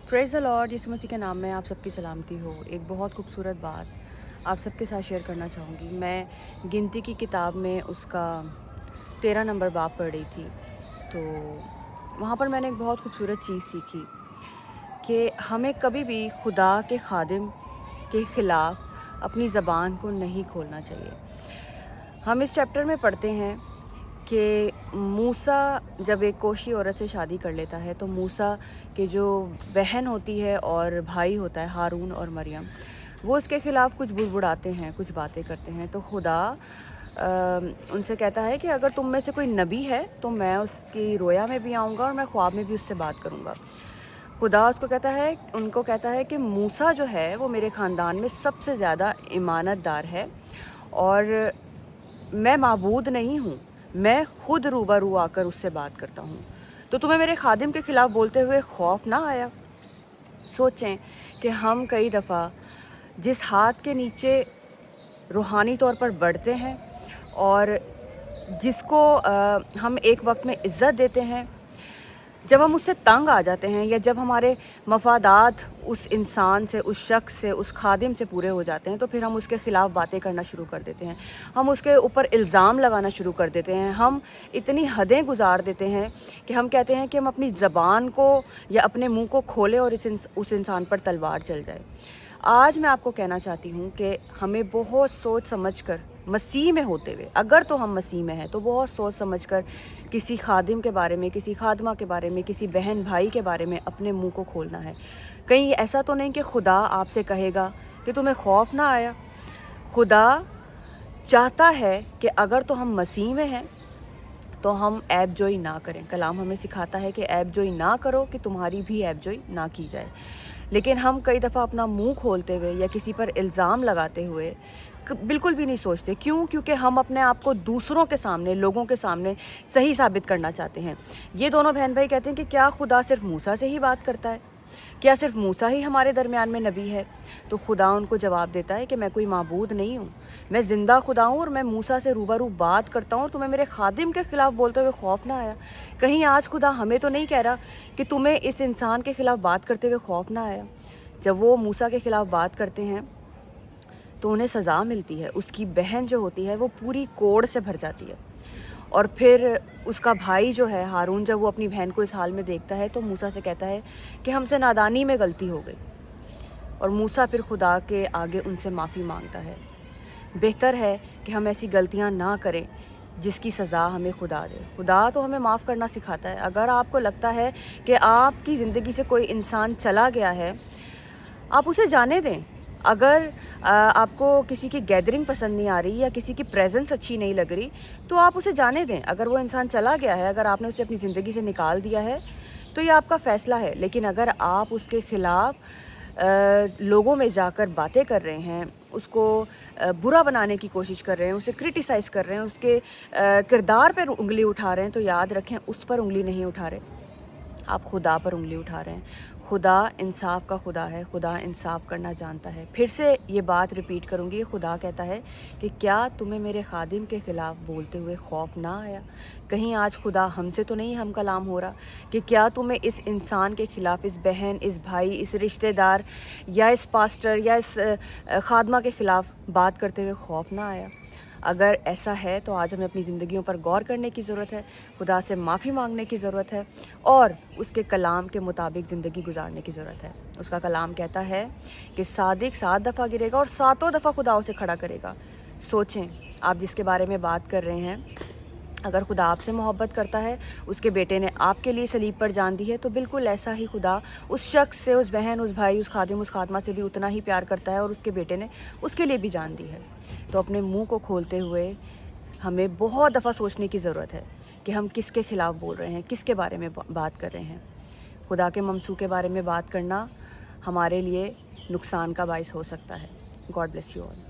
Praise the Lord. Yeshu Masih के नाम में आप सबकी सलामती हो। एक बहुत खूबसूरत बात आप सबके साथ शेयर करना चाहूँगी। मैं गिनती की किताब में उसका 13 नंबर बाब पढ़ रही थी, तो वहाँ पर मैंने एक बहुत खूबसूरत चीज़ सीखी कि हमें कभी भी खुदा के खादिम के ख़िलाफ़ अपनी ज़बान को नहीं खोलना चाहिए। हम इस चैप्टर में पढ़ते हैं कि मूसा जब एक कोशी औरत से शादी कर लेता है, तो मूसा की जो बहन होती है और भाई होता है हारून और मरियम, वो उसके ख़िलाफ़ कुछ बुड़बुड़ाते हैं, कुछ बातें करते हैं। तो खुदा उनसे कहता है कि अगर तुम में से कोई नबी है तो मैं उसकी रोया में भी आऊँगा और मैं ख्वाब में भी उससे बात करूँगा। खुदा उनको कहता है कि मूसा जो है वो मेरे ख़ानदान में सबसे ज़्यादा ईमानतदार है और मैं माबूद नहीं हूँ, मैं खुद रूबरू आकर उससे बात करता हूँ। तो तुम्हें मेरे खादिम के ख़िलाफ़ बोलते हुए खौफ ना आया? सोचें कि हम कई दफ़ा जिस हाथ के नीचे रूहानी तौर पर बढ़ते हैं और जिसको हम एक वक्त में इज़्ज़त देते हैं, जब हम उससे तंग आ जाते हैं या जब हमारे मफादात उस इंसान से, उस शख्स से, उस खादिम से पूरे हो जाते हैं, तो फिर हम उसके ख़िलाफ़ बातें करना शुरू कर देते हैं। हम उसके ऊपर इल्ज़ाम लगाना शुरू कर देते हैं। हम इतनी हदें गुज़ार देते हैं कि हम कहते हैं कि हम अपनी ज़बान को या अपने मुँह को खोलें और उस इंसान पर तलवार चल जाए। आज मैं आपको कहना चाहती हूँ कि हमें बहुत सोच समझ कर मसीह में होते हुए, अगर तो हम मसीह में हैं तो बहुत सोच समझ कर किसी खादिम के बारे में, किसी खादमा के बारे में, किसी बहन भाई के बारे में अपने मुंह को खोलना है। कहीं ऐसा तो नहीं कि खुदा आपसे कहेगा कि तुम्हें खौफ ना आया। खुदा चाहता है कि अगर तो हम मसीह में हैं तो हम ऐबजोई ना करें। कलाम हमें सिखाता है कि ऐबजोई ना करो कि तुम्हारी भी ऐबजोई ना की जाए। लेकिन हम कई दफ़ा अपना मुंह खोलते हुए या किसी पर इल्ज़ाम लगाते हुए बिल्कुल भी नहीं सोचते। क्यों? क्योंकि हम अपने आप को दूसरों के सामने, लोगों के सामने सही साबित करना चाहते हैं। ये दोनों बहन भाई कहते हैं कि क्या खुदा सिर्फ मूसा से ही बात करता है? क्या सिर्फ मूसा ही हमारे दरमियान में नबी है? तो खुदा उनको जवाब देता है कि मैं कोई माबूद नहीं हूँ, मैं ज़िंदा खुदा हूँ और मैं मूसा से रूबरू बात करता हूँ। तुम्हें मेरे खादिम के ख़िलाफ़ बोलते हुए खौफ ना आया? कहीं आज खुदा हमें तो नहीं कह रहा कि तुम्हें इस इंसान के ख़िलाफ़ बात करते हुए खौफ ना आया? जब वो मूसा के ख़िलाफ़ बात करते हैं तो उन्हें सज़ा मिलती है। उसकी बहन जो होती है वो पूरी कोड़ से भर जाती है। और फिर उसका भाई जो है हारून, जब वो अपनी बहन को इस हाल में देखता है तो मूसा से कहता है कि हमसे नादानी में गलती हो गई, और मूसा फिर खुदा के आगे उनसे माफ़ी मांगता है। बेहतर है कि हम ऐसी गलतियां ना करें जिसकी सज़ा हमें खुदा दे। खुदा तो हमें माफ़ करना सिखाता है। अगर आपको लगता है कि आपकी ज़िंदगी से कोई इंसान चला गया है, आप उसे जाने दें। अगर आपको किसी की गैदरिंग पसंद नहीं आ रही या किसी की प्रेजेंस अच्छी नहीं लग रही, तो आप उसे जाने दें। अगर वो इंसान चला गया है, अगर आपने उसे अपनी ज़िंदगी से निकाल दिया है, तो ये आपका फ़ैसला है। लेकिन अगर आप उसके ख़िलाफ़ लोगों में जाकर बातें कर रहे हैं, उसको बुरा बनाने की कोशिश कर रहे हैं, उसे क्रिटिसाइज़ कर रहे हैं, उसके किरदार पर उँगली उठा रहे हैं, तो याद रखें उस पर उँगली नहीं उठा रहे, आप खुदा पर उँगली उठा रहे हैं। खुदा इंसाफ का खुदा है, खुदा इंसाफ करना जानता है। फिर से ये बात रिपीट करूँगी, खुदा कहता है कि क्या तुम्हें मेरे खादिम के ख़िलाफ़ बोलते हुए खौफ ना आया? कहीं आज खुदा हमसे तो नहीं हम कलाम हो रहा कि क्या तुम्हें इस इंसान के ख़िलाफ़, इस बहन, इस भाई, इस रिश्तेदार या इस पास्टर या इस खादमा के ख़िलाफ़ बात करते हुए खौफ ना आया? अगर ऐसा है तो आज हमें अपनी ज़िंदगियों पर गौर करने की ज़रूरत है, खुदा से माफ़ी मांगने की ज़रूरत है और उसके कलाम के मुताबिक ज़िंदगी गुजारने की ज़रूरत है। उसका कलाम कहता है कि सादिक 7 दफ़ा गिरेगा और 7 दफ़ा खुदा उसे खड़ा करेगा। सोचें, आप जिसके बारे में बात कर रहे हैं, अगर खुदा आपसे मोहब्बत करता है, उसके बेटे ने आपके लिए सलीब पर जान दी है, तो बिल्कुल ऐसा ही खुदा उस शख्स से, उस बहन, उस भाई, उस खादिम, उस खादमा से भी उतना ही प्यार करता है और उसके बेटे ने उसके लिए भी जान दी है। तो अपने मुंह को खोलते हुए हमें बहुत दफ़ा सोचने की ज़रूरत है कि हम किसके ख़िलाफ़ बोल रहे हैं, किसके बारे में बात कर रहे हैं। खुदा के ममसू के बारे में बात करना हमारे लिए नुकसान का बायस हो सकता है। God bless you all.